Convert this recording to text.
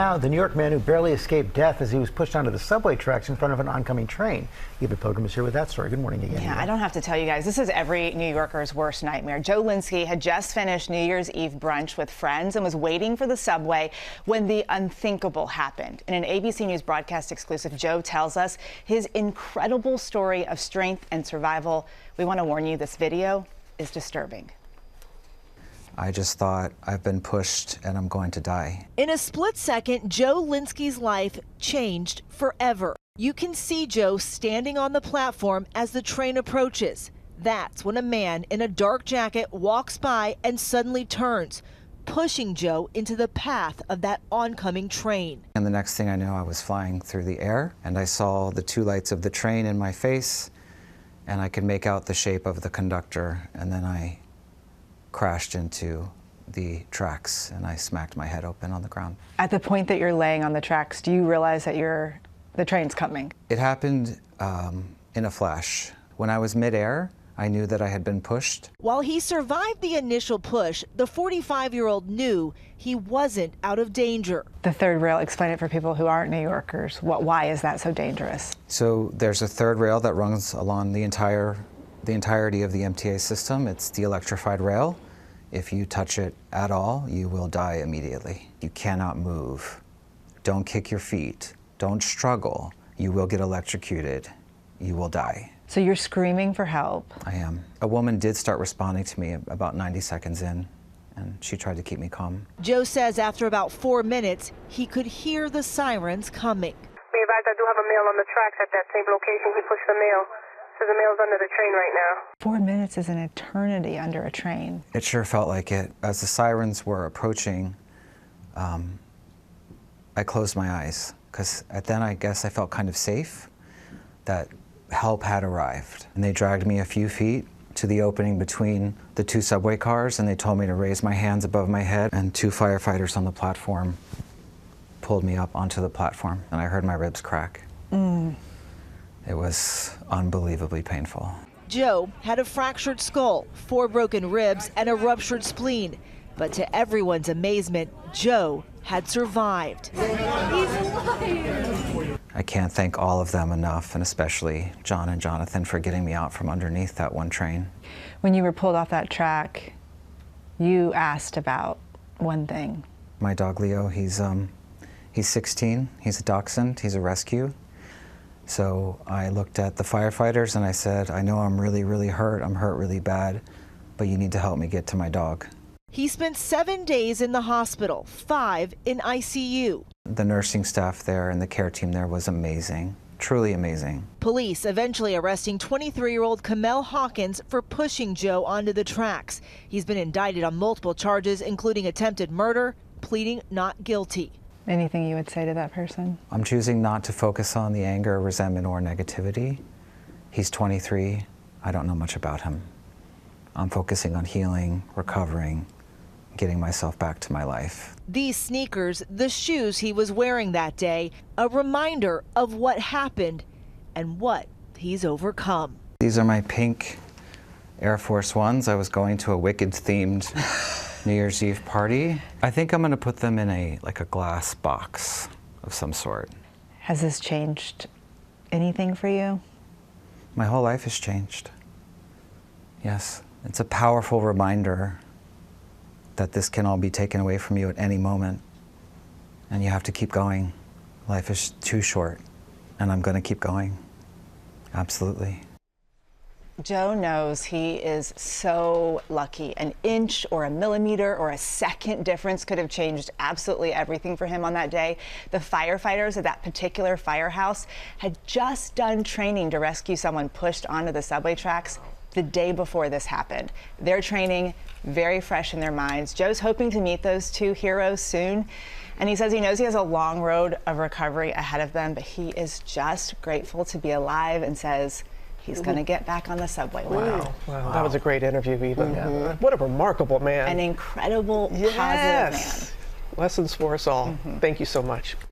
Now, the New York man who barely escaped death as he was pushed onto the subway tracks in front of an oncoming train. Eva Pilgrim is here with that story. Good morning again. Yeah, I don't have to tell you guys, this is every New Yorker's worst nightmare. Joe Lynskey had just finished New Year's Eve brunch with friends and was waiting for the subway when the unthinkable happened. In an ABC News broadcast exclusive, Joe tells us his incredible story of strength and survival. We want to warn you, this video is disturbing. I just thought, I've been pushed and I'm going to die. In a split second, Joe Lynskey's life changed forever. You can see Joe standing on the platform as the train approaches. That's when a man in a dark jacket walks by and suddenly turns, pushing Joe into the path of that oncoming train. And the next thing I know, I was flying through the air and I saw the two lights of the train in my face and I could make out the shape of the conductor, and then I crashed into the tracks and I smacked my head open on the ground. At the point that you're laying on the tracks, do you realize that the train's coming? It happened in a flash. When I was midair, I knew that I had been pushed. While he survived the initial push, the 45-year-old knew he wasn't out of danger. The third rail, explain it for people who aren't New Yorkers. Why is that so dangerous? So there's a third rail that runs along the entirety of the MTA system. It's the electrified rail. If you touch it at all, you will die immediately. You cannot move. Don't kick your feet. Don't struggle. You will get electrocuted. You will die. So you're screaming for help. I am. A woman did start responding to me about 90 seconds in, and she tried to keep me calm. Joe says after about 4 minutes, he could hear the sirens coming. Be advised, I do have a male on the tracks at that same location. He pushed the male. So the male's under the train right now. 4 minutes is an eternity under a train. It sure felt like it. As the sirens were approaching, I closed my eyes, because then I guess I felt kind of safe that help had arrived. And they dragged me a few feet to the opening between the two subway cars, and they told me to raise my hands above my head, and two firefighters on the platform pulled me up onto the platform, and I heard my ribs crack. It was unbelievably painful. Joe had a fractured skull, 4 broken ribs, and a ruptured spleen. But to everyone's amazement, Joe had survived. He's alive! I can't thank all of them enough, and especially John and Jonathan, for getting me out from underneath that one train. When you were pulled off that track, you asked about one thing. My dog Leo, he's 16, he's a dachshund, he's a rescue. So I looked at the firefighters and I said, I know I'm really, really hurt. I'm hurt really bad, but you need to help me get to my dog. He spent 7 days in the hospital, 5 in ICU. The nursing staff there and the care team there was amazing, truly amazing. Police eventually arresting 23-year-old Kamel Hawkins for pushing Joe onto the tracks. He's been indicted on multiple charges, including attempted murder, pleading not guilty. Anything you would say to that person? I'm choosing not to focus on the anger, resentment, or negativity. He's 23. I don't know much about him. I'm focusing on healing, recovering, getting myself back to my life. These sneakers, the shoes he was wearing that day, a reminder of what happened and what he's overcome. These are my pink Air Force Ones. I was going to a Wicked-themed New Year's Eve party. I think I'm going to put them in a glass box of some sort. Has this changed anything for you? My whole life has changed. Yes. It's a powerful reminder that this can all be taken away from you at any moment. And you have to keep going. Life is too short. And I'm going to keep going. Absolutely. Joe knows he is so lucky. An inch or a millimeter or a second difference could have changed absolutely everything for him on that day. The firefighters at that particular firehouse had just done training to rescue someone pushed onto the subway tracks the day before this happened. Their training very fresh in their minds. Joe's hoping to meet those two heroes soon. And he says he knows he has a long road of recovery ahead of them, but he is just grateful to be alive and says, he's going to get back on the subway. Wow. That was a great interview, Eva. What a remarkable man. An incredible, positive man. Lessons for us all. Thank you so much.